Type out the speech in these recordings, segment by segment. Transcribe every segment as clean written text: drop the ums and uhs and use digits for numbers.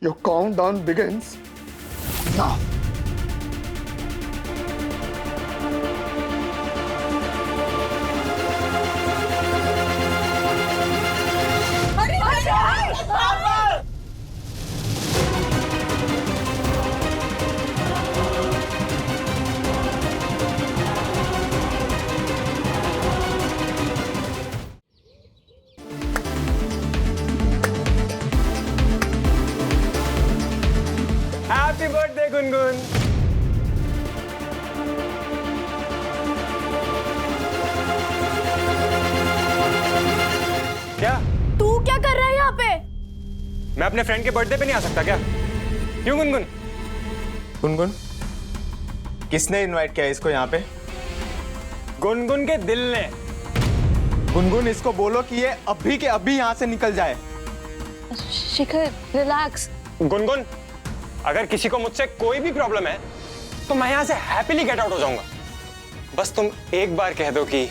Your countdown begins now. Happy birthday Gungun. क्या तू क्या कर रहा है यहाँ पे? मैं अपने फ्रेंड के बर्थडे पे नहीं आ सकता क्या? क्यों गुनगुन? गुनगुन, किसने इनवाइट किया इसको यहाँ पे? गुनगुन के दिल ने। गुनगुन, इसको बोलो कि ये अभी के अभी यहाँ से निकल जाए। शिखर रिलैक्स। गुनगुन, अगर किसी को मुझसे कोई भी प्रॉब्लम है तो मैं यहाँ से हैप्पीली गेट आउट हो जाऊंगा। बस तुम एक बार कह दो कि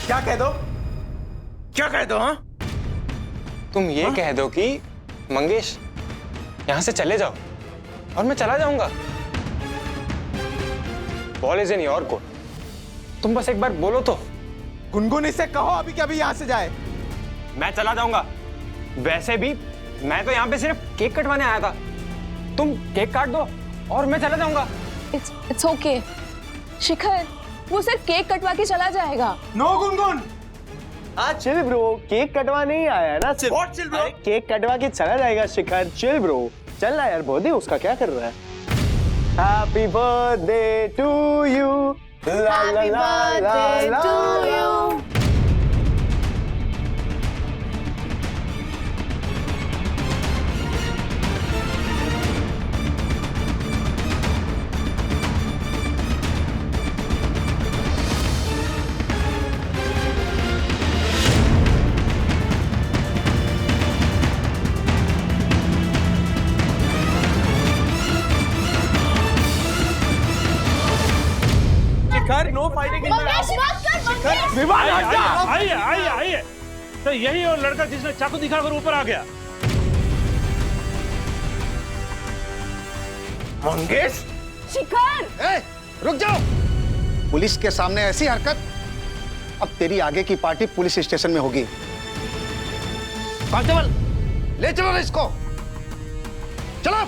क्या कह दो? क्या कह दो? हाँ, तुम ये कह दो कि मंगेश यहाँ से चले जाओ और मैं चला जाऊंगा। Ball is in your court. तुम बस एक बार बोलो तो। गुनगुन, इसे कहो अभी के अभी यहाँ से जाए। मैं चला जाऊंगा। वैसे भी मैं तो यहाँ पे सिर्फ केक कटवाने आया था। तुम केक काट दो और मैं चला जाऊंगा। इट्स ओके शिखर, वो सिर्फ केक कटवा के चला जाएगा। No Gungun, chill bro, cake कटवा नहीं आया है ना सिर्फ। What chill bro? केक कटवा के चला जाएगा शिखर। चिल ब्रो, चल ना यार, बर्थडे उसका, क्या कर रहा है? हैप्पी बर्थडे टू यू, ला ला ला ला ला। Shikhar, no fighting in my house. विवाद हट जा। आइए आइए आइए। तो यही और लड़का जिसने चाकू दिखाकर ऊपर आ गया। मंगेश, शिखर ए, रुक जाओ। पुलिस के सामने ऐसी हरकत, अब तेरी आगे की पार्टी पुलिस स्टेशन में होगी। कांस्टेबल, ले चलो इसको। चलो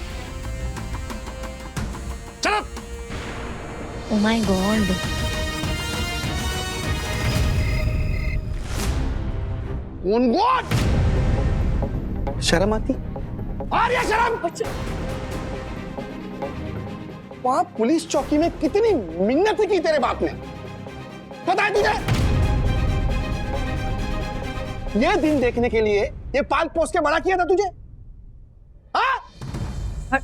चलो। Oh my God. गुनगुन, शर्म आती? आ रही है शर्म? वहां पुलिस चौकी में कितनी मिन्नत की तेरे बाप ने, पता है तुझे? ये दिन देखने के लिए ये पाल पोस के बड़ा किया था तुझे? हाँ?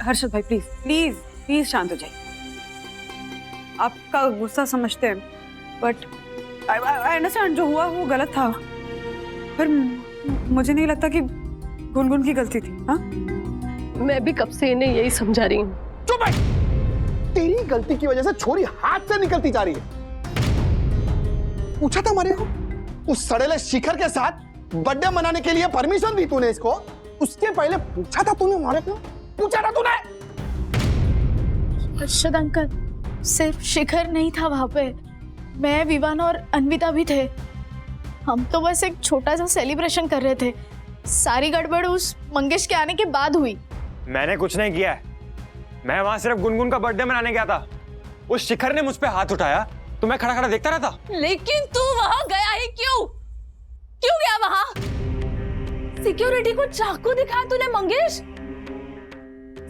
हर्षद भाई प्लीज प्लीज प्लीज शांत हो जाइए। आपका गुस्सा समझते हैं, बट आई अंडरस्टैंड जो हुआ वो गलत था, पर मुझे नहीं लगता कि गुनगुन की गलती थी। हाँ, मैं भी कब से इन्हें यही समझा रही हूँ। चुप भाई, तेरी गलती की वजह से छोरी हाथ से निकलती जा रही है। पूछा था हमारे को, उस सड़ेले शिखर के साथ बर्थडे मनाने के लिए परमिशन दी तूने इसको? उसके पहले पूछा था तूने हमारे को? पूछा था तूने? हर्षद अंकल, सिर्फ शिखर नहीं था वहां पे, मैं, विवान और अन्विता भी थे। हम तो बस एक छोटा सा सेलिब्रेशन कर रहे थे। सारी गड़बड़ उस मंगेश के आने के बाद हुई। मैंने कुछ नहीं किया है। मैं वहां सिर्फ गुनगुन का बर्थडे मनाने गया था। उस शिखर ने मुझ पे हाथ उठाया तो मैं खड़ा खड़ा देखता रहता। लेकिन तू वहां गया ही क्यों? क्यों गया वहां? सिक्योरिटी को चाकू दिखाया तूने मंगेश?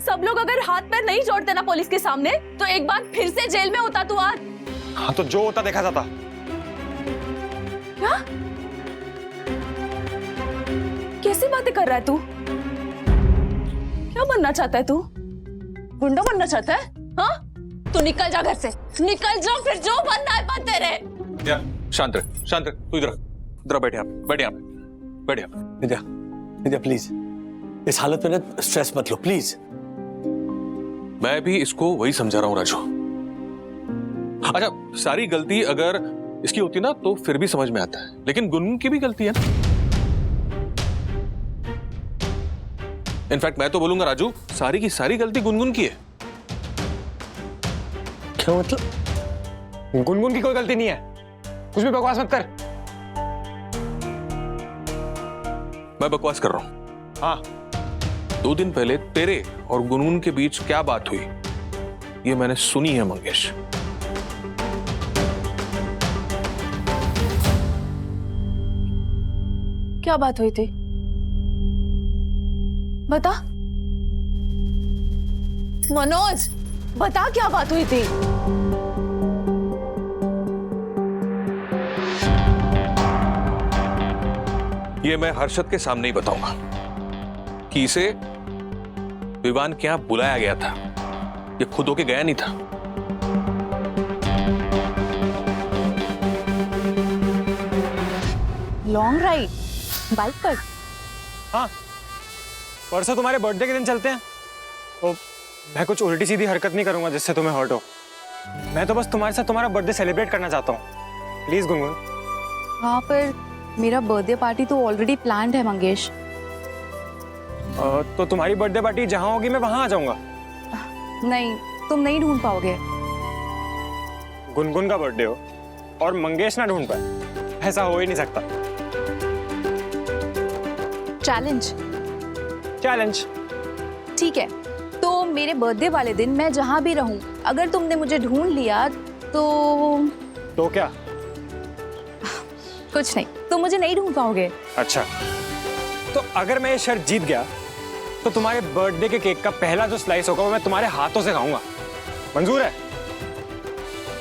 सब लोग अगर हाथ पैर नहीं जोड़ते ना पुलिस के सामने तो एक बार फिर से जेल में होता तू आज। हाँ, तो जो होता देखा जाता। क्या? कैसी बातें कर रहा है तू? क्या बनना चाहता है तू? गुंडा बनना चाहता है? हाँ? तू निकल जा घर से, निकल जा, फिर जो बनना है बनते रहे। या शांत रह, शांत रह। तू इधर बैठे आप, बैठे आप, बैठे आप। नित्या, नित्या प्लीज, इस हालत में ना स्ट्रेस मत लो प्लीज। मैं भी इसको वही समझा रहा हूं राजू। अच्छा, सारी गलती अगर इसकी होती ना तो फिर भी समझ में आता है, लेकिन गुनगुन की भी गलती है ना। इनफैक्ट मैं तो बोलूंगा राजू, सारी की सारी गलती गुनगुन की है। क्या मतलब? गुनगुन की कोई गलती नहीं है, कुछ भी बकवास मत कर। मैं बकवास कर रहा हूं। हाँ, 2 दिन पहले तेरे और गुनगुन के बीच क्या बात हुई ये मैंने सुनी है मंगेश। क्या बात हुई थी? बता मनोज, बता क्या बात हुई थी? ये मैं हर्षद के सामने ही बताऊंगा कि इसे विवान के यहां बुलाया गया था, ये खुद होके गया नहीं था। लॉन्ग राइड बाइक पर? हाँ, परसों तुम्हारे बर्थडे के दिन चलते हैं। तो मैं कुछ उल्टी सीधी हरकत नहीं करूंगा जिससे तुम्हें हर्ट हो। मैं तो बस तुम्हारे साथ तुम्हारा बर्थडे सेलिब्रेट करना चाहता हूँ। प्लीज गुनगुन। हाँ, पर मेरा बर्थडे पार्टी तो ऑलरेडी प्लान्ड है मंगेश। तो तुम्हारी बर्थडे पार्टी जहां होगी मैं वहां आ जाऊंगा। नहीं, तुम नहीं ढूंढ पाओगे। गुनगुन का बर्थडे हो और मंगेश ना ढूंढ पाए, ऐसा हो ही नहीं सकता। चैलेंज? चैलेंज। ठीक है, तो मेरे बर्थडे वाले दिन मैं जहां भी रहूं, अगर तुमने मुझे ढूंढ लिया तो क्या? कुछ नहीं, तुम मुझे नहीं ढूंढ पाओगे। अच्छा, तो अगर मैं ये शर्त जीत गया तो तुम्हारे बर्थडे के केक का पहला जो स्लाइस होगा वो मैं तुम्हारे हाथों से खाऊंगा। मंजूर है?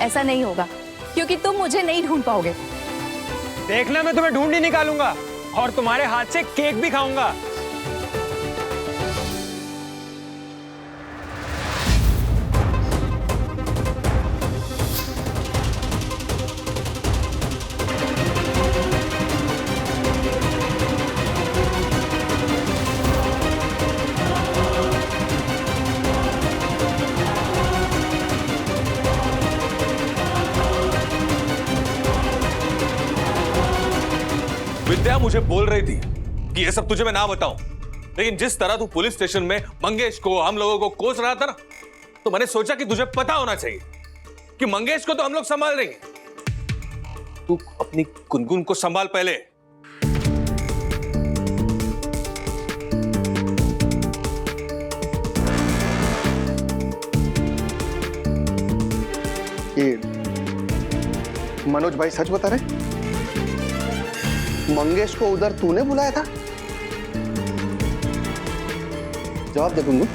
ऐसा नहीं होगा, क्योंकि तुम मुझे नहीं ढूंढ पाओगे। देखना, मैं तुम्हें ढूंढ ही निकालूंगा और तुम्हारे हाथ से केक भी खाऊंगा। विद्या मुझे बोल रही थी कि ये सब तुझे मैं ना बताऊं, लेकिन जिस तरह तू पुलिस स्टेशन में मंगेश को, हम लोगों को कोस रहा था ना, तो मैंने सोचा कि तुझे पता होना चाहिए कि मंगेश को तो हम लोग संभाल रहे हैं। तू अपनी गुनगुन को संभाल पहले। ये मनोज भाई सच बता रहे? मंगेश को उधर तूने बुलाया था? जवाब दे गुनगुन,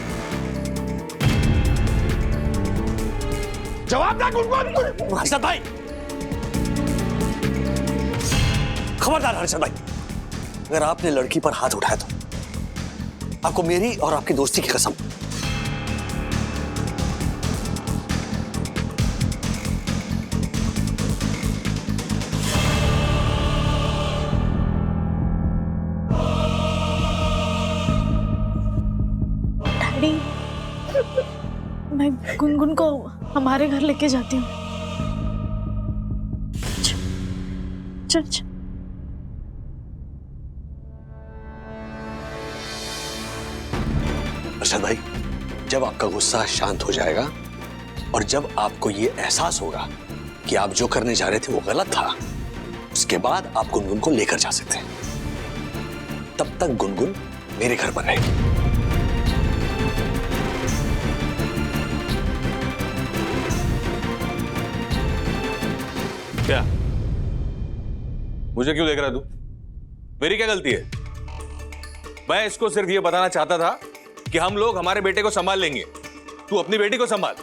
जवाब दे गुनगुन। हर्षद भाई, खबरदार हर्षद भाई, अगर आपने लड़की पर हाथ उठाया तो आपको मेरी और आपकी दोस्ती की कसम। मैं गुनगुन को हमारे घर लेके जाती हूँ। चल। हर्षद भाई, जब आपका गुस्सा शांत हो जाएगा और जब आपको ये एहसास होगा कि आप जो करने जा रहे थे वो गलत था, उसके बाद आप गुनगुन को लेकर जा सकते हैं। तब तक गुनगुन मेरे घर पर रहेगी। क्या मुझे क्यों देख रहा तू? मेरी क्या गलती है? मैं इसको सिर्फ ये बताना चाहता था कि हम लोग हमारे बेटे को संभाल लेंगे, तू अपनी बेटी को संभाल।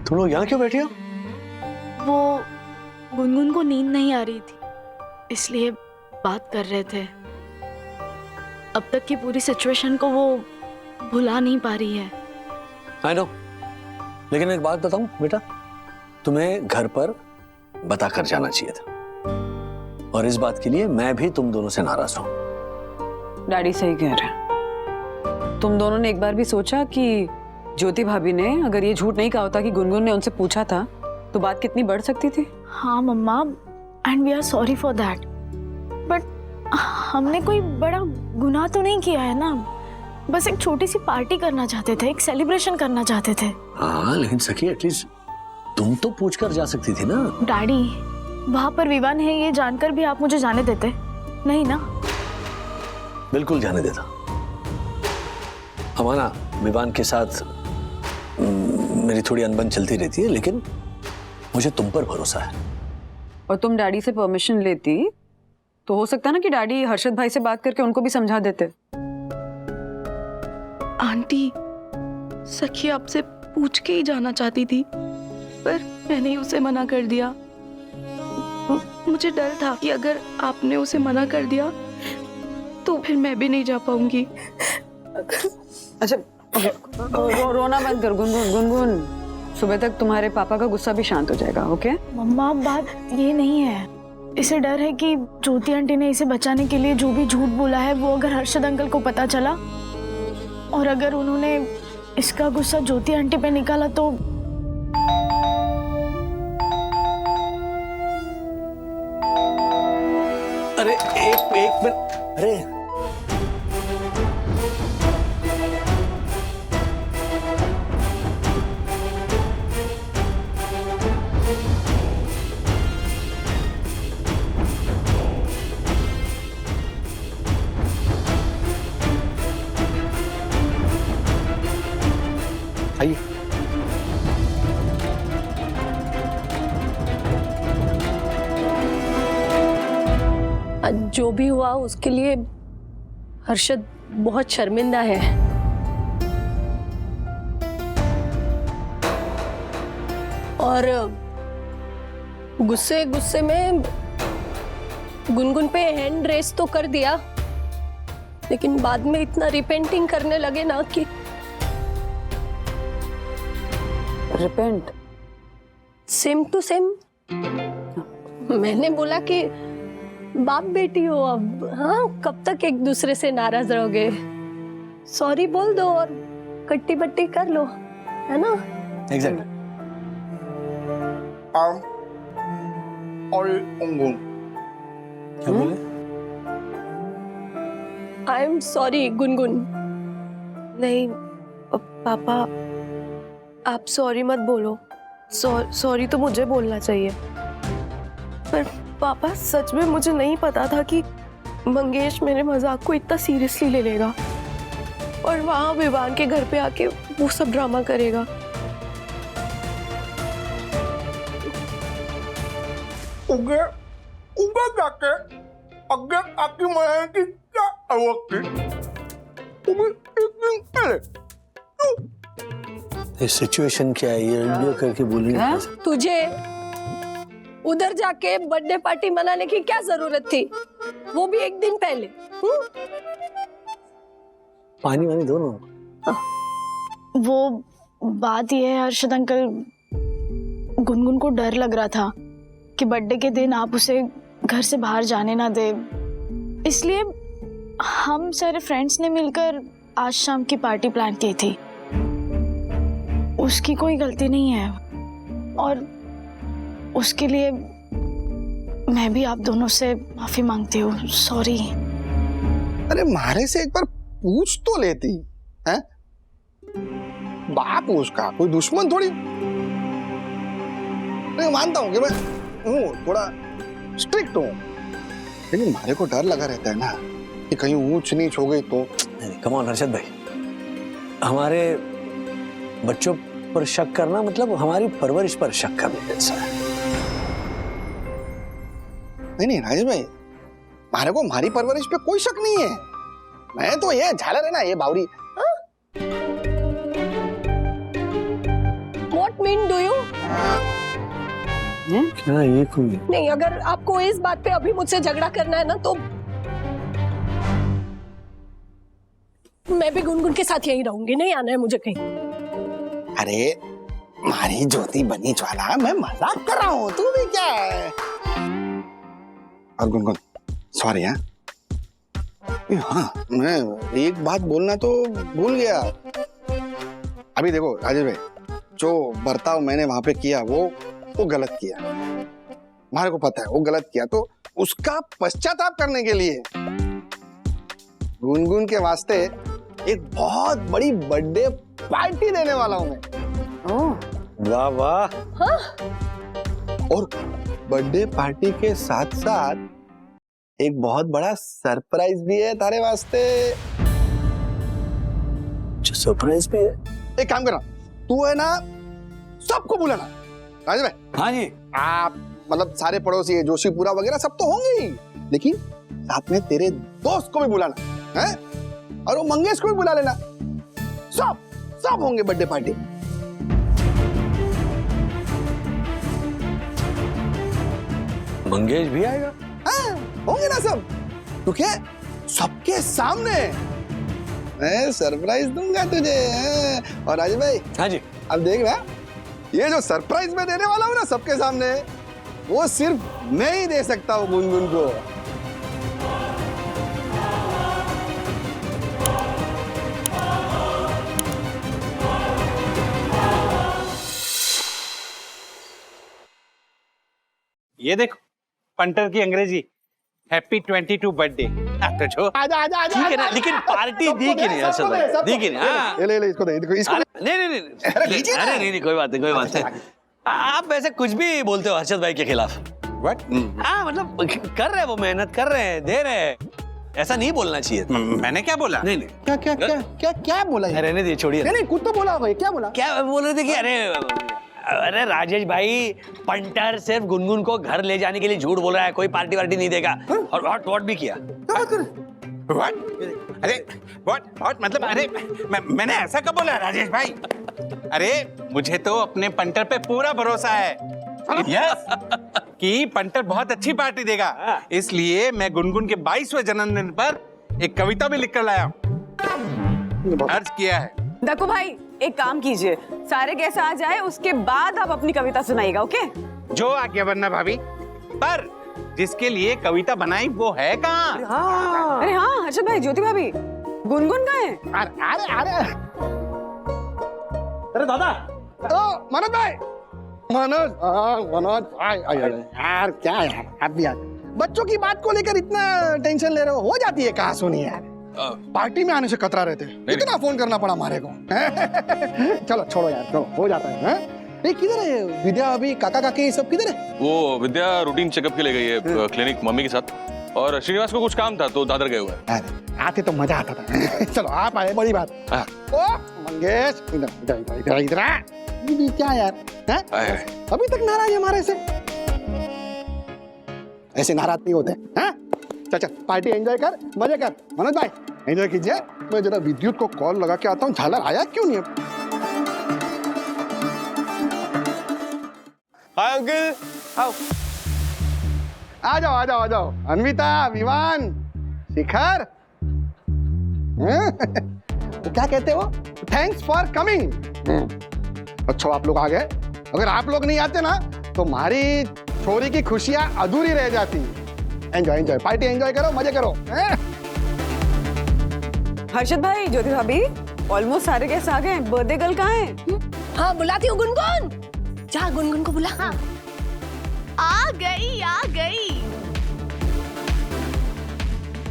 तुम लोग यहाँ क्यों बैठे हो? वो गुनगुन को नींद नहीं आ रही थी, इसलिए बात कर रहे थे। अब तक की पूरी सिचुएशन को वो भुला नहीं पा रही है। आई नो, लेकिन एक बात बताऊं बेटा, तुम्हें घर पर बता कर जाना चाहिए था, और इस बात के लिए मैं भी तुम दोनों से नाराज हूं। डैडी सही कह रहे हैं। तुम दोनों ने एक बार भी सोचा कि ज्योति भाभी ने अगर ये झूठ नहीं कहा होता कि गुनगुन ने उनसे पूछा था, तो बात कितनी बढ़ सकती थी? हाँ मम्मा, and we are sorry for that, but हमने कोई बड़ा गुनाह तो नहीं किया है ना। बस एक छोटी सी पार्टी करना चाहते थे, एक सेलिब्रेशन करना चाहते थे। हाँ, लेकिन सखी एटलीस्ट तुम तो पूछ कर जा सकती थी ना। डैडी, वहां पर विवान है ये जानकर भी आप मुझे जाने देते नहीं ना? बिल्कुल जाने देता। हमारा विवान के साथ मेरी थोड़ी अनबन चलती रहती है, लेकिन मुझे तुम पर भरोसा है। और तुम डैडी से परमिशन लेती तो हो सकता है ना कि डैडी हर्षद भाई से बात करके उनको भी समझा देते। आंटी, सखी आपसे पूछ के ही जाना चाहती थी, पर मैंने ही उसे मना कर दिया। मुझे डर था कि अगर आपने उसे मना कर दिया तो फिर मैं भी नहीं जा पाऊंगी। अच्छा, रोना बंद कर गुनगुन। गुनगुन, सुबह तक तुम्हारे पापा का गुस्सा भी शांत हो जाएगा, ओके? मम्मा, बात ये नहीं है। इसे डर है कि ज्योति आंटी ने इसे बचाने के लिए जो भी झूठ बोला है वो अगर हर्षद अंकल को पता चला, और अगर उन्होंने इसका गुस्सा ज्योति आंटी पे निकाला तो अरे एक मिनट, अरे आइए। जो भी हुआ उसके लिए हर्षद बहुत शर्मिंदा है। और गुस्से गुस्से में गुनगुन पे हैंड रेस तो कर दिया, लेकिन बाद में इतना रिपेंटिंग करने लगे ना कि रिपेंट सेम टू सेम। मैंने बोला कि बाप बेटी हो अब, हाँ, कब तक एक दूसरे से नाराज रहोगे? सॉरी बोल दो और कट्टी बट्टी कर लो, है ना? एग्जैक्टली। क्या बोले? I am sorry Gungun. नहीं पापा, आप सॉरी मत बोलो। सॉरी तो मुझे बोलना चाहिए, पर पापा सच में मुझे नहीं पता था कि मंगेश मेरे मजाक को इतना सीरियसली ले लेगा और वहां विवान के घर पे आके वो सब ड्रामा करेगा। जाके अगर आपकी मनाने की क्या ये सिचुएशन क्या है? ये वीडियो करके बोलिए। तुझे उधर जाके बर्थडे पार्टी मनाने की क्या जरूरत थी, वो भी एक दिन पहले? पानी वानी दो ना। वो बात ये है हर्षद अंकल, गुनगुन को डर लग रहा था कि बर्थडे के दिन आप उसे घर से बाहर जाने ना दे, इसलिए हम सारे फ्रेंड्स ने मिलकर आज शाम की पार्टी प्लान की थी। उसकी कोई गलती नहीं है और उसके लिए मैं भी आप दोनों से माफी मांगती हूँ। सॉरी। अरे मारे से एक बार पूछ तो लेती है, बाप उसका कोई दुश्मन थोड़ी। मैं मानता हूँ कि मैं हूँ थोड़ा स्ट्रिक्ट हूँ, लेकिन मारे को डर लगा रहता है ना कि कहीं ऊंच नीच हो गई तो। कम ऑन हर्षद भाई, हमारे बच्चों पर शक करना मतलब हमारी परवरिश पर शक करने जैसा है। नहीं राजेश भाई, मारे को हमारी परवरिश पे कोई शक नहीं है। मैं तो ये झालर है ना, ये बावरी। What mean do you? क्या ये कोई नहीं, अगर आपको इस बात पे अभी मुझसे झगड़ा करना है ना तो मैं भी गुनगुन के साथ यहीं रहूंगी, नहीं आना है मुझे कहीं। अरे मारी ज्योति बनी ज्वाला, मैं मजाक कर रहा हूँ, तू भी क्या है। और गुनगुन सॉरी। हाँ मैं एक बात बोलना तो भूल गया। अभी देखो राजेश भाई, जो बर्ताव मैंने वहां पे किया वो गलत किया, हमारे को पता है वो गलत किया, तो उसका पश्चाताप करने के लिए गुनगुन के वास्ते एक बहुत बड़ी बर्थडे पार्टी देने वाला हूं मैं। वाह वाह। हाँ? और बर्थडे पार्टी के साथ साथ एक बहुत बड़ा सरप्राइज भी है तारे वास्ते। सरप्राइज भी है? एक काम करना, तू है ना सबको बुलाना। राजेश भाई, हाँ जी। आप मतलब सारे पड़ोसी जोशीपुरा वगैरह सब तो होंगे ही, लेकिन साथ में तेरे दोस्त को भी बुलाना है, और वो मंगेश को भी बुला लेना। सब होंगे बर्थडे पार्टी। मंगेश भी आएगा? हाँ, होंगे ना सब, तो क्या सबके सामने मैं सरप्राइज दूंगा तुझे। हाँ? और राजेश भाई, हाँ जी। अब देख ना, ये जो सरप्राइज मैं देने वाला हूँ ना सबके सामने, वो सिर्फ मैं ही दे सकता हूँ गुनगुन को। ये देखो पंटर की अंग्रेजी, हैप्पी 22 बर्थडे। तो जो आजा आजा आजा। ठीक है ना, लेकिन पार्टी दी कि नहीं असल में? दी कि नहीं? हाँ। ले इसको दे, देखो इसको। नहीं, अरे नहीं, कोई बात नहीं। आप वैसे कुछ भी बोलते हो हर्षद भाई के खिलाफ। व्हाट? हाँ मतलब कर रहे हैं, वो मेहनत कर रहे हैं, दे रहे हैं, ऐसा नहीं बोलना चाहिए। मैंने क्या बोला? नहीं। क्या बोला ये? रहने दीजिए, छोड़िए। नहीं कुछ तो बोला भाई, क्या बोला? क्या बोल रहे थे कि अरे राजेश भाई, पंटर सिर्फ गुनगुन को घर ले जाने के लिए झूठ बोल रहा है, कोई पार्टी वार्टी नहीं देगा। और व्हाट भी किया। व्हाट? अरे व्हाट मतलब? अरे मैंने ऐसा कब बोला राजेश भाई? अरे मुझे तो अपने पंटर पे पूरा भरोसा है, यस, कि पंटर बहुत अच्छी पार्टी देगा। इसलिए मैं गुनगुन के 22वें जन्मदिन पर एक कविता भी लिख कर लाया हूं, अर्ज किया है। देखो भाई, एक काम कीजिए, सारे गेस्ट आ जाए, उसके बाद आप अपनी कविता सुनाइएगा, ओके? जो आज्ञा बनना भाभी, पर जिसके लिए कविता बनाई वो है कहाँ? अरे हाँ हर्षद भाई, ज्योति भाभी, गुनगुन कहाँ है? अरे दादा, मनोज भाई, मनोज भाई, यार क्या यार, आप भी यार बच्चों की बात को लेकर इतना टेंशन ले रहे हो जाती है कहाँ सुनी यार। पार्टी में आने से कतरा रहे थे, इतना फोन करना पड़ा हमारे को। चलो छोड़ो यार, चलो हो जाता है। किधर है विद्या, अभी काका काकी सब किधर है? वो विद्या रूटीन चेकअप के लिए गई है क्लिनिक मम्मी के साथ, और श्रीनिवास को कुछ काम था तो दादर गए हुए हैं। आते तो मजा आता था। चलो आप आए, बड़ी बात। ओ मंगेश, इधर क्या यार है? अभी तक नाराज है हमारे से? ऐसे नाराज नहीं होते हैं? चल पार्टी एंजॉय कर, मजे कर। मनोज भाई एंजॉय कीजिए, मैं जरा विद्युत को कॉल लगा के आता हूँ, झालर आया क्यों नहीं? हाय अंकल, आओ। आ जाओ अन्विता, विवान, शिखर। तो क्या कहते हो? Thanks for coming. अच्छा आप लोग आ गए, अगर आप लोग नहीं आते ना तो हमारी छोरी की खुशियां अधूरी रह जाती। एंजॉय पार्टी एंजॉय करो, मजे करो। हर्षद भाई, ज्योति भाभी, ऑलमोस्ट सारे गेस्ट आ गए। बर्थडे गर्ल कहाँ है? हाँ बुलाती हूँ गुनगुन, जा गुनगुन को बुला। हाँ आ गई।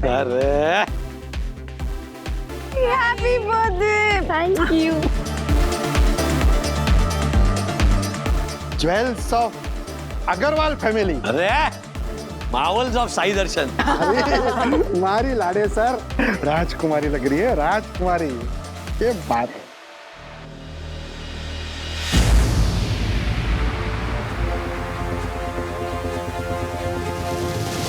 अरे happy birthday. Thank you. Jewels of Agarwal family. अरे मावल्स ऑफ साई दर्शन। तुम्हारी लाडे सर राजकुमारी लग रही है, राजकुमारी। ये बात है।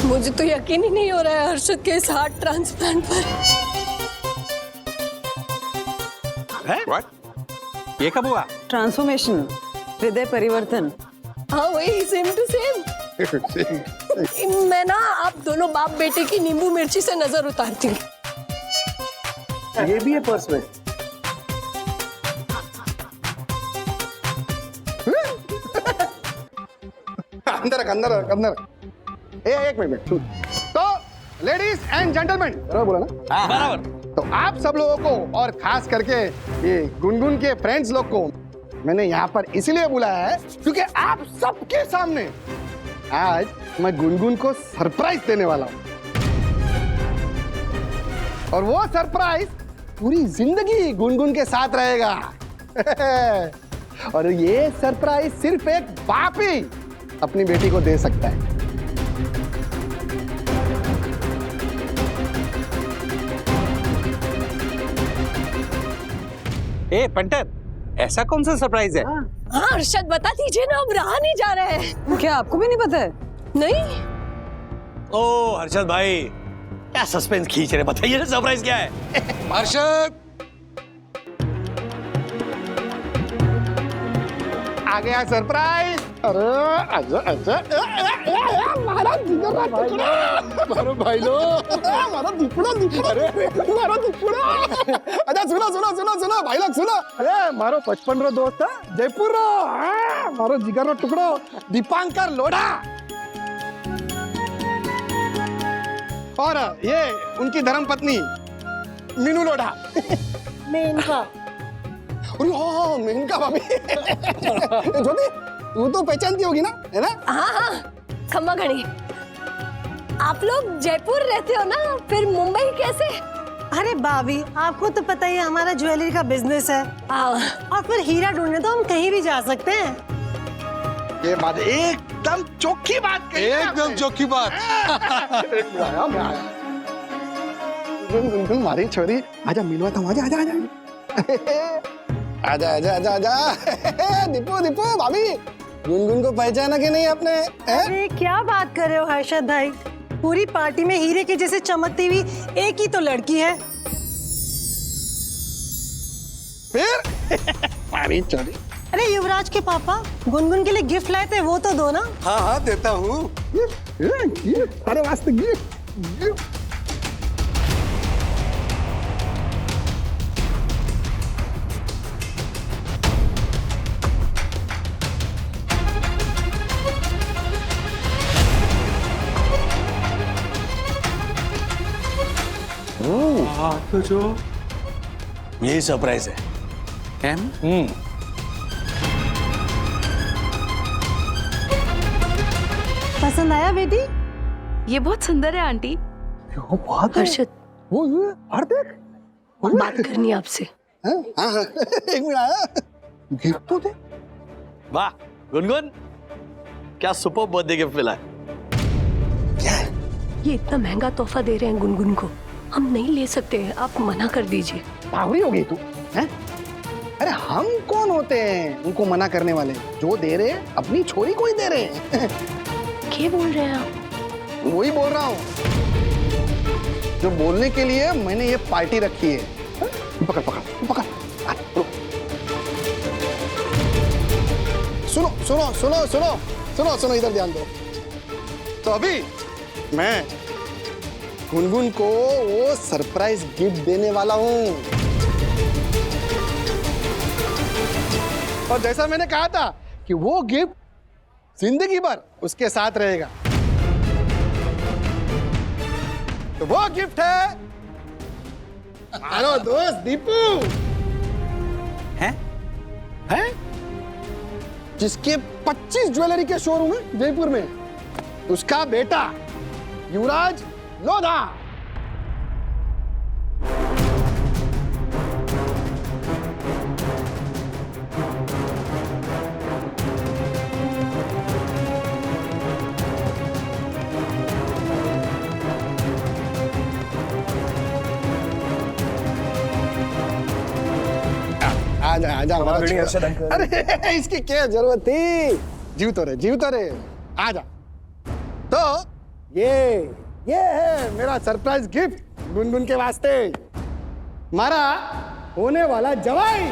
मुझे तो यकीन ही नहीं हो रहा है हर्षद के इस हार्ट ट्रांसप्लांट पर। व्हाट? ये कब हुआ? ट्रांसफॉर्मेशन, हृदय परिवर्तन। हाँ वही सेम टू सेम। मैं ना आप दोनों बाप बेटे की नींबू मिर्ची से नजर उतारती हूँ। ये भी है पर्स में। अंदर रख, अंदर रख, अंदर रख। एक मिनट। तो लेडीज एंड जेंटलमैन, बराबर बोला ना? बराबर। तो आप सब लोगों को और खास करके ये गुनगुन के फ्रेंड्स लोग को मैंने यहाँ पर इसलिए बुलाया है क्योंकि आप सबके सामने आज मैं गुनगुन को सरप्राइज देने वाला हूँ। और वो सरप्राइज पूरी जिंदगी गुनगुन के साथ रहेगा। और ये सरप्राइज सिर्फ एक बाप ही अपनी बेटी को दे सकता है। ए पंटर, ऐसा कौन सा सरप्राइज है? हाँ अरशद बता दीजिए ना, अब रहा नहीं जा रहा है। क्या आपको भी नहीं पता है? नहीं ओ हर्षद भाई, क्या सस्पेंस खींच रहे, बताइए ना सरप्राइज क्या है? हर्षद आ गया सरप्राइज। अरे आजा आजा, हमारा जिगर का टुकड़ा, मारो भाई लो, हमारा दिपड़ा दिपड़ा, अरे मारो दिपड़ा। अच्छा सुनो भाई लोग सुनो, अरे मारो 55 रो दोस्त है जयपुर रो, मारो जिगर रो टुकड़ो दीपांकर लोढ़ा। और ये उनकी धर्मपत्नी मीनू लोढ़ा। मेनका। अरे हाँ मेनका भाभी। ज्योति तू तो पहचानती होगी ना, है ना? हाँ खम्मा घड़ी। आप लोग जयपुर रहते हो ना, फिर मुंबई कैसे? अरे भाभी, आपको तो पता ही है हमारा ज्वेलरी का बिजनेस है। और फिर हीरा ढूंढने तो हम कहीं भी जा सकते हैं। ये बात एकदम चौकी बात कही, एकदम चौकी बात। मैं आया। मारी छोरी, आजा मिलवा था, आजा आजा आजा आजा आजा आजा आजा। दीपू भाभी, गुनगुन को पहचाना कि नहीं आपने? अरे क्या बात कर रहे हो हर्षद भाई, पूरी पार्टी में हीरे के जैसे चमकती हुई एक ही तो लड़की है। फिर मारी छोरी। अरे युवराज के पापा गुनगुन के लिए गिफ्ट लाए थे, वो तो दो ना। हाँ देता हूँ। अरे वास्ते गिफ्ट। तो जो यही सरप्राइज है। पसंद आया बेटी? ये बहुत सुंदर है आंटी। हर्षद वो और देख, बात करनी है आपसे। एक मिनट आया, गिफ्ट तो दे। वाह गुनगुन, क्या सुपर बर्थडे गिफ्ट मिला है। ये इतना महंगा तोहफा दे रहे हैं गुनगुन को, हम नहीं ले सकते हैं, आप मना कर दीजिए। पागल हो गई तू हैं? अरे हम कौन होते हैं उनको मना करने वाले? जो दे रहे हैं अपनी छोरी को ही दे रहे हैं। क्या बोल रहे हैं आप? वही बोल रहा हूँ जो बोलने के लिए मैंने ये पार्टी रखी है। पकड़ पकड़ पकड़, रुक। सुनो सुनो सुनो सुनो सुनो सुनो, इधर ध्यान दो। तो अभी मैं गुनगुन को वो सरप्राइज गिफ्ट देने वाला हूँ। और जैसा मैंने कहा था कि वो गिफ्ट जिंदगी भर उसके साथ रहेगा, तो वो गिफ्ट है हमारा दोस्त दीपू। हैं? जिसके 25 ज्वेलरी के शोरूम है जयपुर में, उसका बेटा युवराज लोधा। आजा आजा अरे इसकी क्या जरूरत थी, जीव तो रहे आजा। तो ये है मेरा सरप्राइज गिफ्ट गुनगुन के वास्ते, हमारा होने वाला जवाई।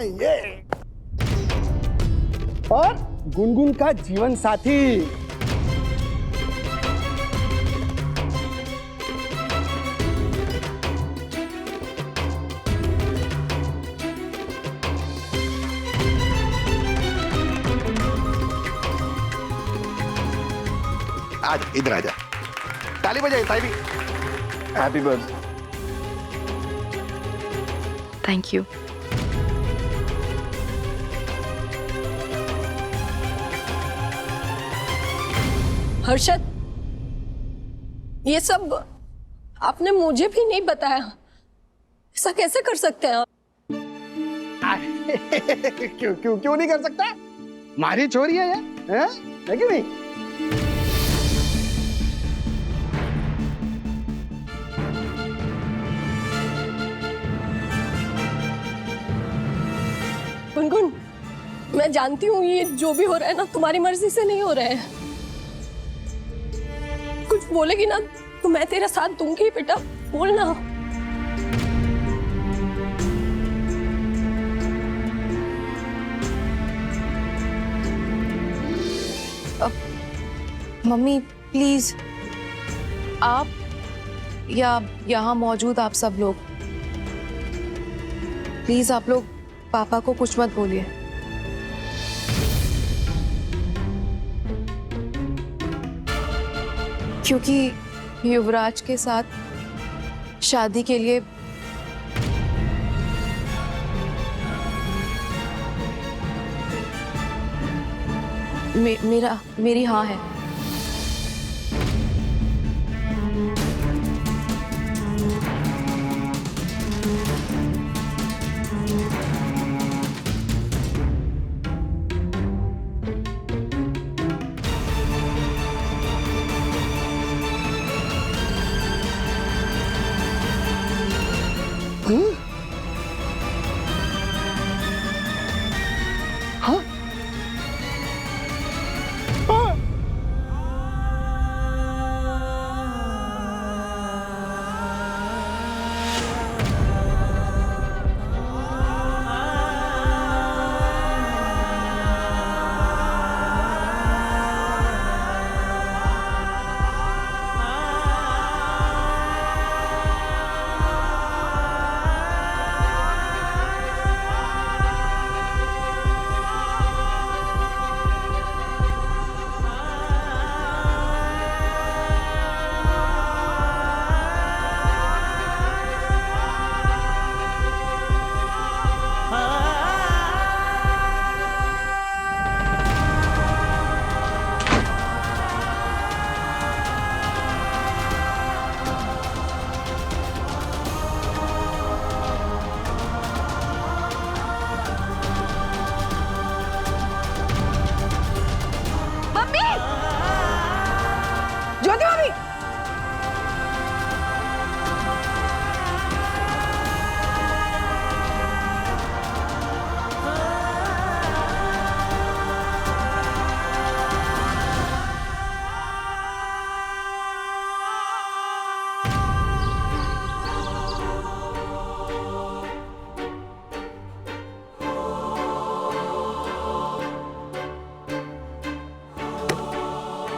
ये और गुनगुन का जीवन साथी। आज इधर आजा, ताली बजाई ताली। Happy birthday. Thank you. Harshad, ये सब आपने मुझे भी नहीं बताया। ऐसा कैसे कर सकते हैं आप? क्यों क्यों क्यों नहीं कर सकता? मारी चोरी है ये, है कि नहीं? गुनगुन, मैं जानती हूँ ये जो भी हो रहा है ना तुम्हारी मर्जी से नहीं हो रहा है। कुछ बोलेगी ना तो मैं तेरा साथ दूंगी बेटा, बोलना। मम्मी प्लीज, आप या यहाँ मौजूद आप सब लोग, प्लीज आप लोग पापा को कुछ मत बोलिए। क्योंकि युवराज के साथ शादी के लिए मेरी हाँ है। हाँ?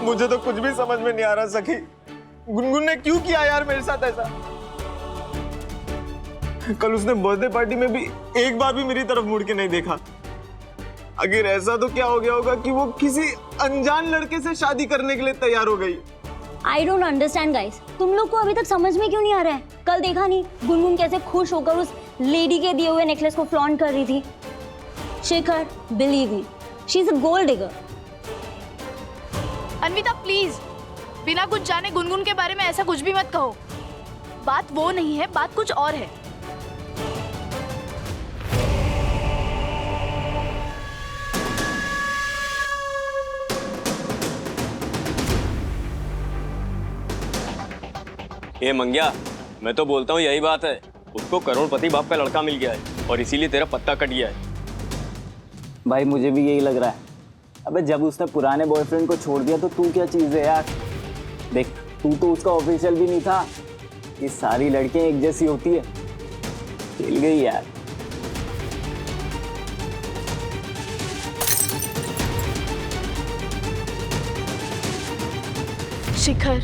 मुझे तो कुछ भी समझ में नहीं आ रहा सखी, गुनगुन ने क्यों किया यार मेरे साथ ऐसा? कल उसने बर्थडे पार्टी में भी एक बार भी मेरी तरफ मुड़ के नहीं देखा। अगर ऐसा तो क्या हो गया होगा कि वो किसी अनजान लड़के से शादी करने के लिए तैयार हो गई। I don't understand guys, तुम लोग को अभी तक समझ में क्यों नहीं आ रहा है? कल देखा नहीं गुनगुन कैसे खुश होकर उस लेडी के दिए हुए नेकलेस को फ्लॉन्ट कर रही थी। Shekhar, believe me, she's a gold digger. Anvita please, बिना कुछ जाने गुनगुन के बारे में ऐसा कुछ भी मत कहो। बात वो नहीं है, बात कुछ और है। ये मंग्या, मैं तो बोलता हूँ यही बात है। उसको करोड़पति बाप का लड़का मिल गया है और इसीलिए तेरा पत्ता कट गया है। भाई मुझे भी यही लग रहा है। अबे जब उसने पुराने बॉयफ्रेंड को छोड़ दिया तो तू क्या चीज़ है यार? देख, तू तो उसका ऑफिशियल भी नहीं था। ये सारी लड़कियां एक जैसी होती है। खेल गई यार। शिखर।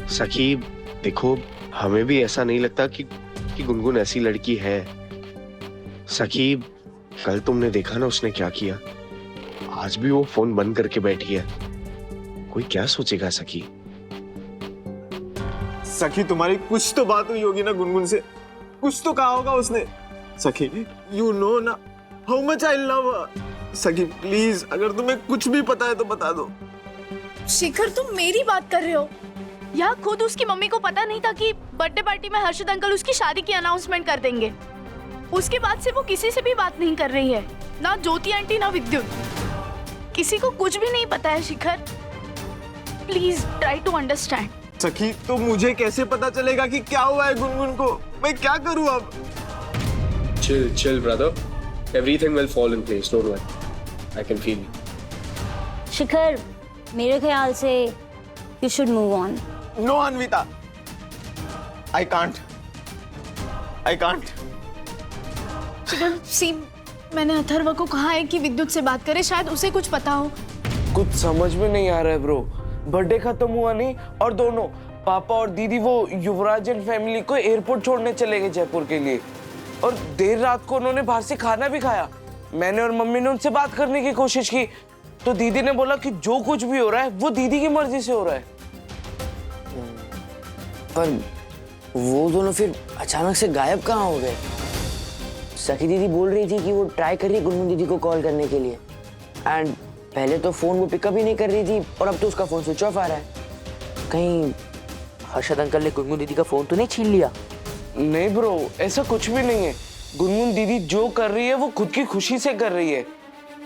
सखी देखो, हमें भी ऐसा नहीं लगता कि गुनगुन ऐसी लड़की है। सखी, कल तुमने देखा ना उसने क्या किया। आज भी वो फोन बंद करके बैठी है। कोई क्या सोचेगा सखी? सखी तुम्हारी कुछ तो बात हुई होगी ना गुनगुन से, कुछ तो कहा होगा उसने। सखी यू नो ना हाउ मच आई लव हर। सखी प्लीज, अगर तुम्हें कुछ भी पता है तो बता दो। शिखर तुम मेरी बात कर रहे हो? यहाँ खुद उसकी मम्मी को पता नहीं था कि बर्थडे पार्टी में हर्षद अंकल उसकी शादी की अनाउंसमेंट कर देंगे। उसके बाद से वो किसी से भी बात नहीं कर रही है, ना ज्योति आंटी ना विद्युत। किसी को कुछ भी नहीं पता है Shikhar. Please try to understand. सखी तो मुझे कैसे पता चलेगा कि क्या हुआ है गुनगुन को? मैं क्या करूं अब? Chill brother, everything will fall in place, don't worry, I can feel it. Shikhar, मेरे ख्याल से you should move on. No Anvita, I can't. Shikhar see, मैंने अथर्व को कहा है कि विद्युत से बात करे, शायद उसे कुछ पता हो। कुछ समझ में नहीं आ रहा है ब्रो। बर्थडे खत्म हुआ नहीं और दोनों पापा और दीदी वो युवराज एंड फैमिली को एयरपोर्ट छोड़ने चले गए जयपुर के लिए, और देर रात को उन्होंने बाहर से खाना भी खाया। मैंने और मम्मी ने उनसे बात करने की कोशिश की तो दीदी ने बोला कि जो कुछ भी हो रहा है वो दीदी की मर्जी से हो रहा है। पर वो दोनों फिर अचानक से गायब कहाँ हो गए? सखी दीदी बोल रही थी कि वो ट्राई कर रही है गुनगुन दीदी को कॉल करने के लिए, एंड पहले तो फोन वो पिकअप ही नहीं कर रही थी और अब तो उसका फोन स्विच ऑफ आ रहा है। कहीं हर्षद अंकल ने गुनगुन दीदी का फोन तो नहीं छीन लिया? नहीं ब्रो, ऐसा कुछ भी नहीं है। गुनगुन दीदी जो कर रही है वो खुद की खुशी से कर रही है,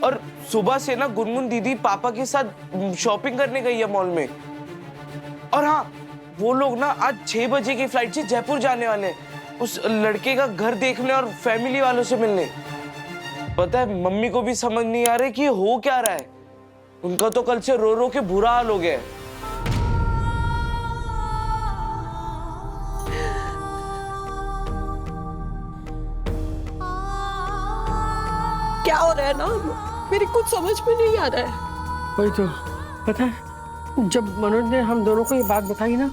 और सुबह से ना गुनगुन दीदी पापा के साथ शॉपिंग करने गई है मॉल में। और हाँ, वो लोग ना आज 6 बजे की फ्लाइट से जयपुर जाने वाले हैं, उस लड़के का घर देखने और फैमिली वालों से मिलने। पता है, मम्मी को भी समझ नहीं आ रहा कि हो क्या रहा है। उनका तो कल से रो रो के बुरा हाल हो गया है। क्या हो रहा है ना, मेरी कुछ समझ में नहीं आ रहा है। वही तो, पता है जब मनोज ने हम दोनों को ये बात बताई ना,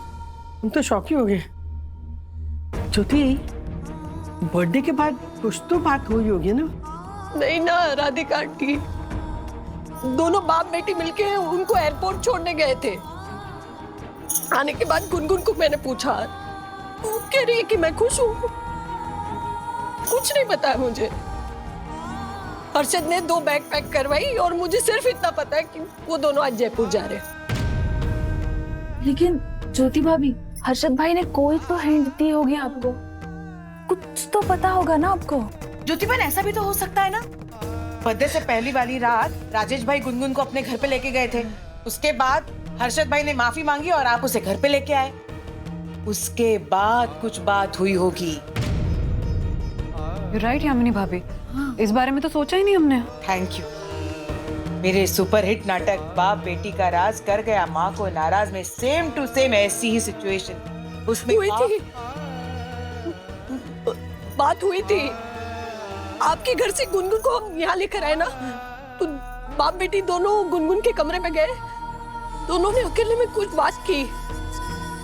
हम तो शॉक ही हो गए। ज्योति, बर्थडे के बाद कुछ तो बात हुई होगी ना? नहीं ना राधिका आंटी, दोनों बाप बेटी मिलके उनको एयरपोर्ट छोड़ने गए थे। आने के बाद गुनगुन को मैंने पूछा, वो कह रही है कि मैं खुश हूँ, कुछ नहीं पता है मुझे। हर्षद ने 2 बैग पैक करवाई और मुझे सिर्फ इतना पता है कि वो दोनों आज जयपुर जा रहे हैं। लेकिन ज्योति भाभी, हर्षद भाई ने कोई तो हिंट दी होगी आपको, कुछ तो पता होगा ना आपको। ज्योति बहन, ऐसा भी तो हो सकता है ना, बर्थडे से पहली वाली रात राजेश भाई गुनगुन को अपने घर पे लेके गए थे। उसके बाद हर्षद भाई ने माफी मांगी और आप उसे घर पे लेके आए। उसके बाद कुछ बात हुई होगी। राइट यामिनी भाभी, इस बारे में तो सोचा ही नहीं हमने। Thank you. मेरे सुपरहिट नाटक बाप बेटी का राज कर गया माँ को नाराज में सेम टू सेम ऐसी ही सिचुएशन उसमें हुई थी। बात हुई थी। आपके घर से गुनगुन को हम यहाँ लेकर आए ना, तो बाप बेटी दोनों गुनगुन के कमरे में गए। दोनों ने अकेले में कुछ बात की।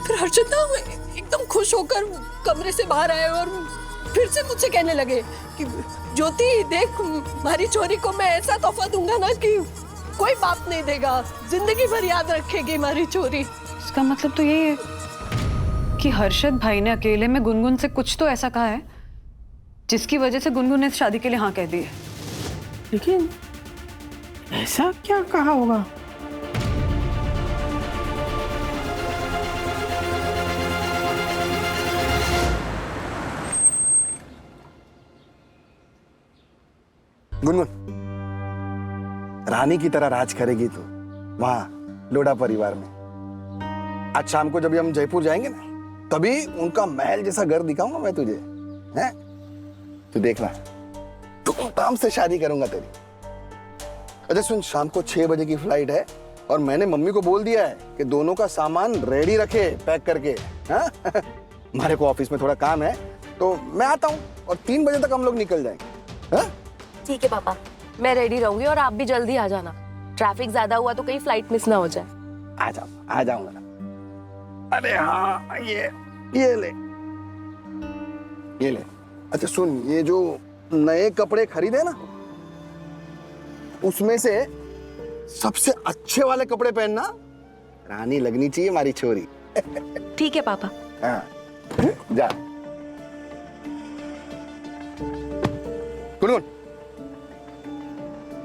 फिर हर्षद ना एकदम खुश होकर कमरे से बाहर आए और फिर से मुझसे कहने लगे कि ज्योति देख, हमारी छोरी को मैं ऐसा तोहफा दूंगा ना कि कोई बाप नहीं देगा, जिंदगी भर याद रखेगी हमारी छोरी। इसका मतलब तो यही है कि हर्षद भाई ने अकेले में गुनगुन से कुछ तो ऐसा कहा है जिसकी वजह से गुनगुन ने इस शादी के लिए हाँ कह दी है। लेकिन ऐसा क्या कहा होगा? गुनगुन, रानी की तरह राज करेगी तू वहां लोढ़ा परिवार में। आज शाम को जब हम जयपुर जाएंगे ना, तभी उनका महल जैसा घर दिखाऊंगा मैं तुझे, हैं? तू देखना, धूमधाम से शादी करूंगा तेरी। अच्छा सुन, शाम को 6 बजे की फ्लाइट है और मैंने मम्मी को बोल दिया है कि दोनों का सामान रेडी रखे पैक करके। हाँ? हमारे को ऑफिस में थोड़ा काम है तो मैं आता हूँ और 3 बजे तक हम लोग निकल जाएंगे। हाँ? ठीक है पापा, मैं रेडी रहूंगी और आप भी जल्दी आ जाना। ट्रैफिक ज्यादा हुआ तो कहीं फ्लाइट मिस ना हो जाए। आ जाऊंगा। अरे हाँ, ये ले। अच्छा सुन, ये जो नए कपड़े खरीदे ना, उसमें से सबसे अच्छे वाले कपड़े पहनना, रानी लगनी चाहिए हमारी छोरी। ठीक है पापा। हाँ, जा। गुनगुन,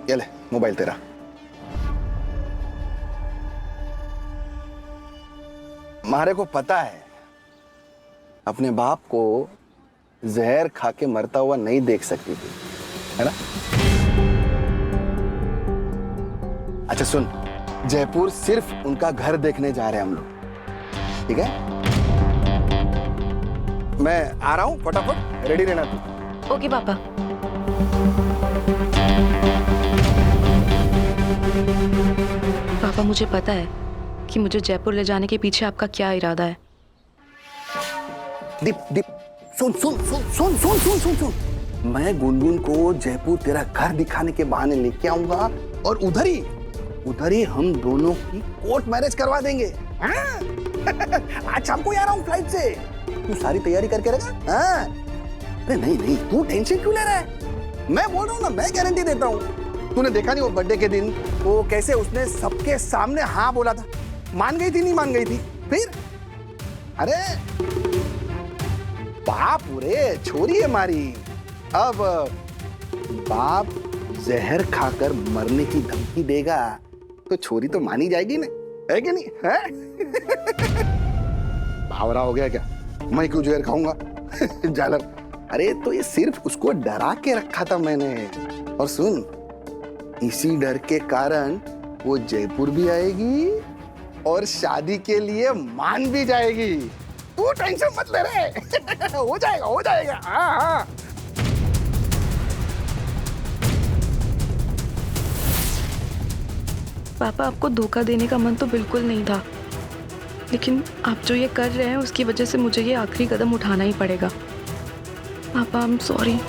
ये ले मोबाइल तेरा। मारे को पता है अपने बाप को जहर खा के मरता हुआ नहीं देख सकती थी, है ना? अच्छा सुन, जयपुर सिर्फ उनका घर देखने जा रहे हैं हम लोग, ठीक है? मैं आ रहा हूं, फटाफट रेडी रहना तू। ओके पापा। पापा मुझे पता है कि मुझे जयपुर ले जाने के पीछे आपका क्या इरादा है। दीप सुन। मैं गुनगुन को जयपुर तेरा घर दिखाने के बहाने लेके आऊंगा और उधर ही हम दोनों की कोर्ट मैरिज करवा देंगे। हाँ? आज शाम को आ रहा हूँ फ्लाइट से, तू सारी तैयारी करके रखा। हाँ? अरे नहीं, तू टेंशन क्यों ले रहा है? मैं बोल रहा हूँ ना, मैं गारंटी देता हूँ। तूने देखा नहीं वो बर्थडे के दिन वो कैसे उसने सबके सामने हाँ बोला था? मान गई थी, नहीं मान गई थी? फिर अरे बाप रे, छोरी है हमारी। अब बाप जहर खाकर मरने की धमकी देगा तो छोरी तो मानी जाएगी ना, है कि नहीं? है? बावरा हो गया क्या? मैं क्यों जहर खाऊंगा? जालर। अरे तो ये सिर्फ उसको डरा के रखा था मैंने। और सुन, इसी डर के कारण वो जयपुर भी आएगी और शादी के लिए मान भी जाएगी। तू टेंशन मत ले रे। हो जाएगा। हाँ। पापा आपको धोखा देने का मन तो बिल्कुल नहीं था, लेकिन आप जो ये कर रहे हैं उसकी वजह से मुझे ये आखिरी कदम उठाना ही पड़ेगा। पापा आई एम सॉरी।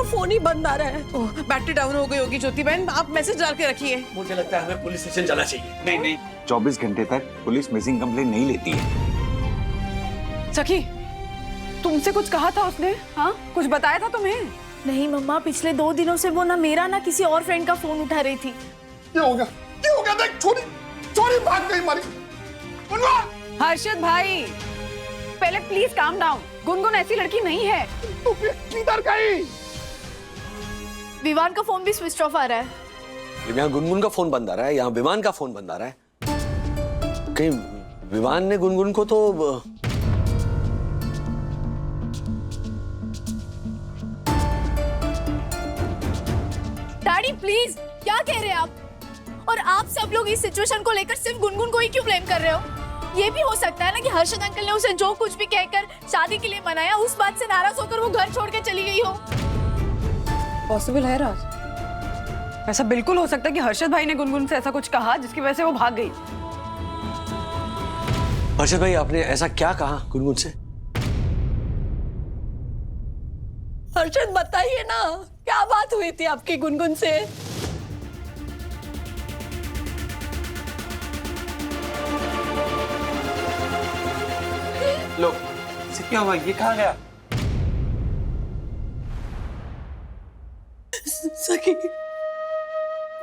फोन ही बंद आ रहा है। ओह, बैटरी डाउन हो गई होगी ज्योति बहन, आप मैसेज डाल के रखिए। मुझे लगता है हमें पुलिस स्टेशन जाना चाहिए। नहीं, 24 घंटे तक पुलिस मिसिंग कंप्लेंट नहीं लेती है। सखी, तुमसे कुछ कहा था उसने? हाँ, कुछ बताया था तुम्हें? नहीं मम्मा, पिछले 2 दिनों से वो ना मेरा ना किसी और फ्रेंड का फोन उठा रही थी। क्या हो गया? देख, छोरी भाग गई हमारी। हर्षद भाई, पहले प्लीज काम डाउन। गुनगुन ऐसी लड़की नहीं है। तू किधर गई? विवान का फोन भी स्विच ऑफ आ रहा है। यहाँ गुनगुन का फोन बंद आ रहा है, यहाँ विवान का फोन बंद आ रहा है। कहीं विवान ने गुनगुन को तो डैडी प्लीज, क्या कह रहे हैं आप? और आप सब लोग इस सिचुएशन को लेकर सिर्फ गुनगुन को ही क्यों ब्लेम कर रहे हो? ये भी हो सकता है ना कि हर्षद अंकल ने उसे जो कुछ भी कहकर शादी के लिए मनाया, उस बात से नाराज होकर वो घर छोड़ के चली गई हो। पॉसिबल है राज, ऐसा बिल्कुल हो सकता है कि हर्षद भाई ने गुनगुन से ऐसा कुछ कहा जिसकी वजह से वो भाग गई। हर्षद भाई, आपने ऐसा क्या कहा गुनगुन से? हर्षद बताइए ना, क्या बात हुई थी आपकी गुनगुन से? लो, इसे क्या हुआ? ये कहाँ गया? सखी,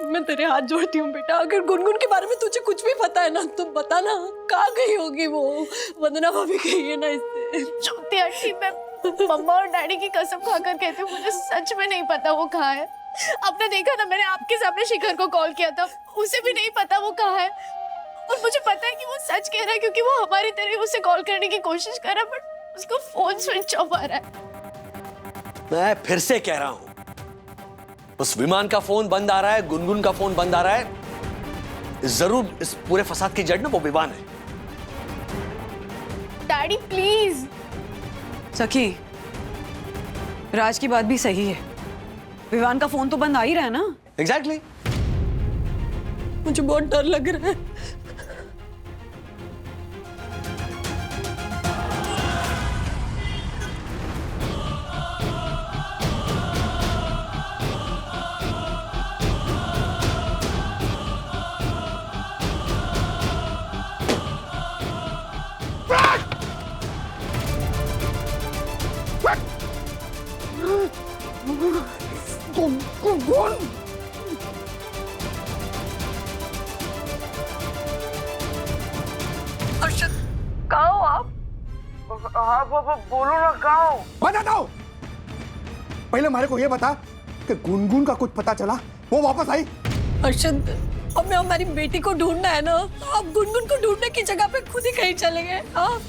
मैं तेरे हाथ जोड़ती हूँ बेटा, अगर गुनगुन के बारे में तुझे कुछ भी पता है ना तो बता ना, कहाँ गई होगी वो? वंदना भाभी गई है ना इससे। ज्योति आंटी, मैं मम्मा और डैडी की कसम खाकर कहती हूँ, मुझे सच में नहीं पता वो कहाँ है। आपने देखा ना, मैंने आपके सामने शिखर को कॉल किया था, उसे भी नहीं पता वो कहाँ है। और मुझे पता है कि वो सच कह रहा है, क्योंकि वो हमारी तरह उसे कॉल करने की कोशिश कर रहा है, बट उसको फोन स्विच ऑफ आ रहा है। मैं फिर से कह रहा हूं, उस विमान का फोन बंद आ रहा है, गुनगुन का फोन बंद आ रहा है। जरूर इस पूरे फसाद की जड़ ना वो विमान है। Daddy please. सखी, राज की बात भी सही है, विवान का फोन तो बंद आ ही रहा है ना। एग्जैक्टली। मुझे बहुत डर लग रहा है। गुनगुन अर्शद कहाँ हो आप? हाँ पापा बोलो ना कहाँ हो? बताता हूँ। पहले हमारे को ये बता कि गुनगुन का कुछ पता चला, वो वापस आई? अर्शद हमें हमारी बेटी को ढूंढना है ना, आप गुनगुन को ढूंढने की जगह पे खुद ही कहीं चले गए। हाँ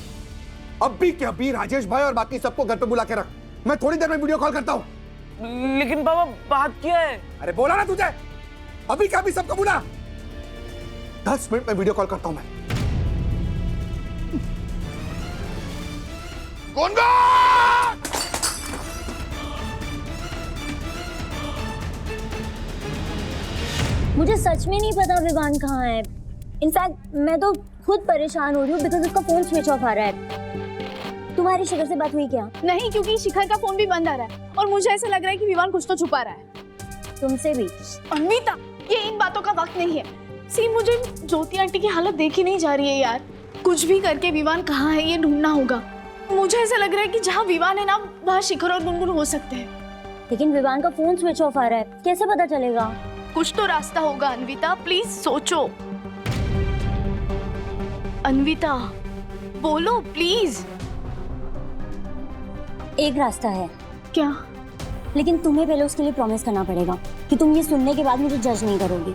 अभी के अभी राजेश भाई और बाकी सबको घर पे बुला के रख, मैं थोड़ी देर में वीडियो कॉल करता हूँ। लेकिन पापा बात क्या है? अरे बोला ना तुझे, अभी के अभी सबको बुला। 10 मिनट में वीडियो कॉल करता हूँ मैं। गुनगुन! मुझे सच में नहीं पता विवान कहाँ है। इनफैक्ट मैं तो खुद परेशान हो रही हूँ बिकॉज उसका फोन स्विच ऑफ आ रहा है। तुम्हारी शिखर से बात हुई क्या? नहीं, क्योंकि शिखर का फोन भी बंद आ रहा है और मुझे ऐसा लग रहा है कि विवान कुछ तो छुपा रहा है। तुमसे भी? अन्विता, ये इन बातों का वक्त नहीं है। सी, मुझे ज्योति आंटी की हालत देखी नहीं जा रही है यार। कुछ भी करके विवान कहाँ है ये ढूंढना होगा। मुझे ऐसा लग रहा है कि जहाँ विवान है ना, वहाँ शिखर और गुनगुन हो सकते हैं। लेकिन विवान का फोन स्विच ऑफ आ रहा है, कैसे पता चलेगा? कुछ तो रास्ता होगा अन्विता, प्लीज सोचो। अन्विता बोलो प्लीज। एक रास्ता है। क्या? लेकिन तुम्हें पहले उसके लिए प्रॉमिस करना पड़ेगा कि तुम ये सुनने के बाद मुझे जज नहीं करोगी,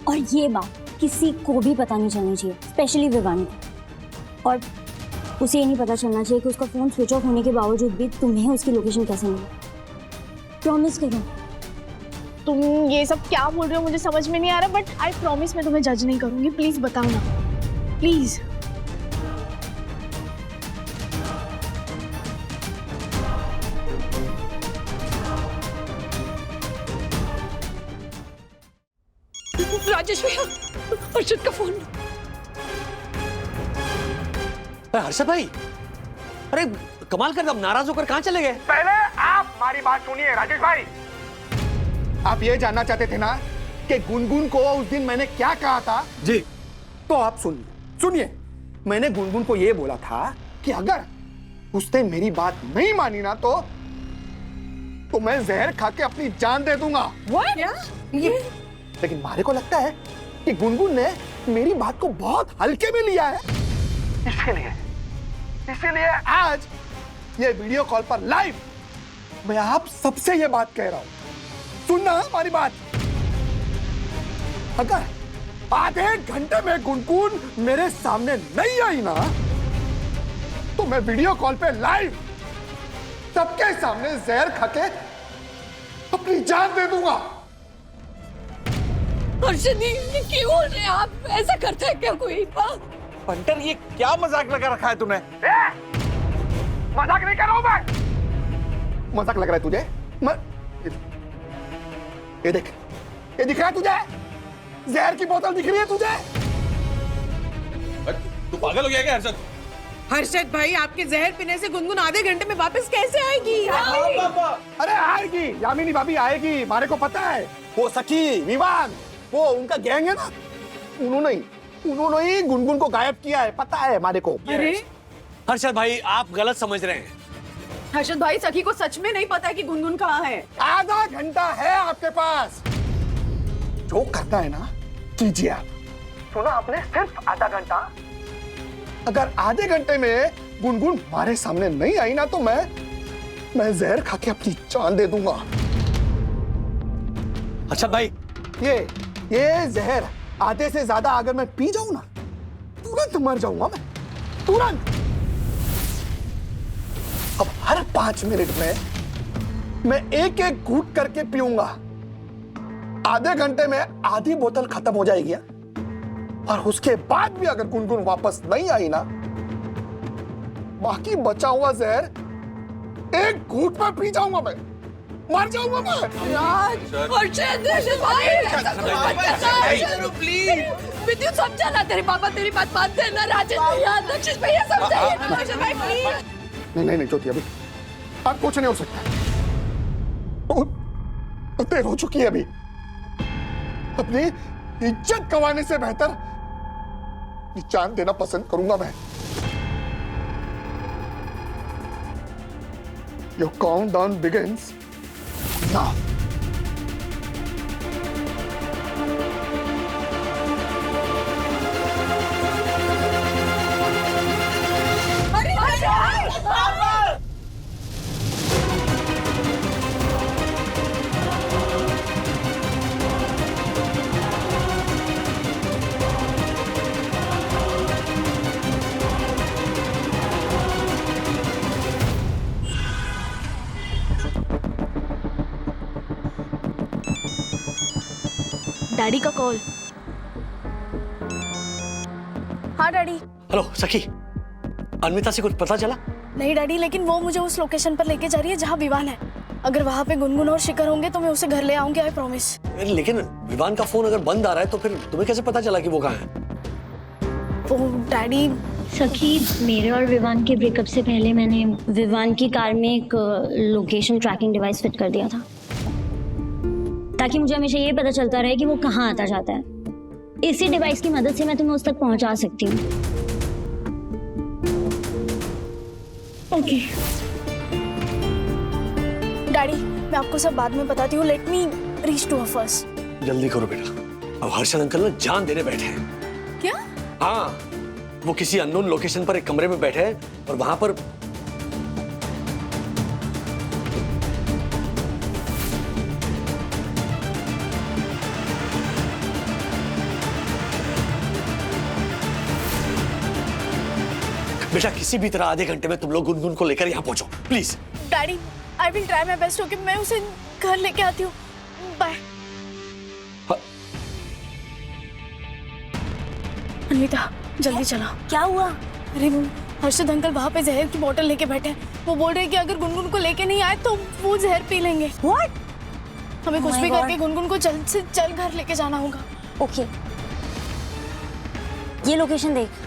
और ये बात किसी को भी पता नहीं चलनी चाहिए, स्पेशली विवान को। और उसे ये नहीं पता चलना चाहिए कि उसका फोन स्विच ऑफ होने के बावजूद भी तुम्हें उसकी लोकेशन कैसे मिली। प्रॉमिस करो। तुम ये सब क्या बोल रहे हो मुझे समझ में नहीं आ रहा, बट आई प्रॉमिस मैं तुम्हें जज नहीं करूंगी। प्लीज बताओ ना, प्लीज। राजेश भैया, अर्शद का फोन। हर्षद भाई, अरे कमाल कर, अब नाराज होकर कहाँ चले गए? पहले आप हमारी बात सुनिए राजेश भाई। आप ये जानना चाहते थे ना कि गुनगुन को उस दिन मैंने क्या कहा था? जी। तो आप सुनिए, मैंने गुनगुन को ये बोला था कि अगर उसने मेरी बात नहीं मानी ना तो मैं जहर खा के अपनी जान दे दूंगा। लेकिन मारे को लगता है कि गुनगुन ने मेरी बात को बहुत हल्के में लिया है, इसीलिए आज ये वीडियो कॉल पर लाइव मैं आप सबसे ये बात कह रहा हूं। सुनना हमारी बात। अगर आधे घंटे में गुनगुन मेरे सामने नहीं आई ना तो मैं वीडियो कॉल पे लाइव सबके सामने जहर खा के अपनी जान दे दूंगा। अर्शद, ये क्यों बोल रहे हैं आप? ऐसा करता है क्या कोई? पंटर, ये क्या मजाक लगा रखा है तूने? मजाक नहीं कर रहा हूं मैं। मजाक लग रहा है तुझे? ये देख, ये दिख रहा है तुझे? जहर की बोतल दिख रही है तुझे? तू पागल हो गया क्या हर्षद? हर्षद भाई, आपके जहर पीने से गुनगुन आधे घंटे में वापस कैसे आएगी? अरे आएगी, यामिनी भाभी आएगी, हमारे को पता है। वो सखी, विवान, वो उनका गैंग है ना, उन्होंने ही गुनगुन को गायब किया है, पता है हमारे को। अरे हर्षद भाई, आप गलत समझ रहे हैं। हर्षद भाई, सखी को सच में नहीं पता है कि गुनगुन कहाँ है। आधा घंटा है आपके पास, जो करना है ना कीजिए आप। सुना आपने, सिर्फ आधा घंटा। अगर आधे घंटे में गुनगुन हमारे सामने नहीं आई ना तो मैं जहर खा के अपनी जान दे दूंगा। हर्षद भाई, ये जहर आधे से ज्यादा अगर मैं पी जाऊं ना, तुरंत मर जाऊंगा मैं, तुरंत। अब हर 5 मिनट में मैं एक एक घूंट करके पीऊंगा। आधे घंटे में आधी बोतल खत्म हो जाएगी, और उसके बाद भी अगर गुनगुन वापस नहीं आई ना, बाकी बचा हुआ जहर एक घूंट में पी जाऊंगा मैं, मर जाऊंगा मैं। प्लीज विद्युत, समझा ना, तेरे पापा तेरी बात मानते हैं ना। राजेश भैया, दक्षिश भैया, समझाइए ना हर्षद भाई, प्लीज। नहीं ज्योति, अभी अब कुछ नहीं हो सकता। तो देर हो चुकी है अभी। अपनी इज्जत गंवाने से बेहतर जान देना पसंद करूंगा मैं। Your countdown begins ना। डैडी का कॉल। हाँ डैडी। हेलो सखी, अन्विता से कुछ पता चला? नहीं डैडी, लेकिन वो मुझे उस लोकेशन पर लेके जा रही है जहाँ विवान है। अगर वहाँ पे गुनगुन और शिखर होंगे तो मैं उसे घर ले आऊंगी, आई प्रॉमिस। लेकिन विवान का फोन अगर बंद आ रहा है तो फिर तुम्हें कैसे पता चला कि वो कहाँ है? वो डैडी, सखी, मेरे और विवान के ब्रेकअप से पहले मैंने विवान की कार में एक लोकेशन ट्रैकिंग डिवाइस फिट कर दिया था, ताकि मुझे हमेशा ये पता चलता रहे कि वो कहाँ आता जाता है। इसी डिवाइस की मदद से मैं तुम्हें उस तक पहुंचा सकती हूँ। ओके डैडी, मैं आपको सब बाद में बताती हूँ। Let me reach to her first. जल्दी करो बेटा, अब हर्षद अंकल ना जान देने बैठे हैं। क्या? हाँ, वो किसी अननोन लोकेशन पर एक कमरे में बैठे हैं और वहां पर बेटा किसी भी तरह आधे घंटे में तुम लोग गुनगुन को लेकर यहाँ पहुंचो please. Daddy, I will try my best. Okay, मैं उसे घर लेके आती हूँ। बाय। अन्विता, जल्दी चलो। क्या हुआ? अरे वो हर्षद अंकल वहाँ पे जहर की बोतल लेके बैठे हैं। वो बोल रहे हैं कि अगर गुनगुन को लेके नहीं आए तो वो जहर पी लेंगे। What? हमें कुछ Oh my भी God. करके गुनगुन को जल्द से जल्द घर लेके जाना होगा। ओके, ये लोकेशन देख।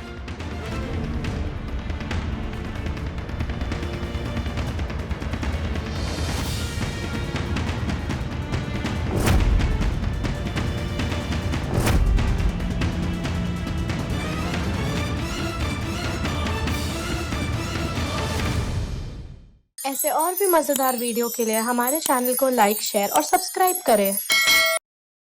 ऐसे और भी मजेदार वीडियो के लिए हमारे चैनल को लाइक, शेयर और सब्सक्राइब करें।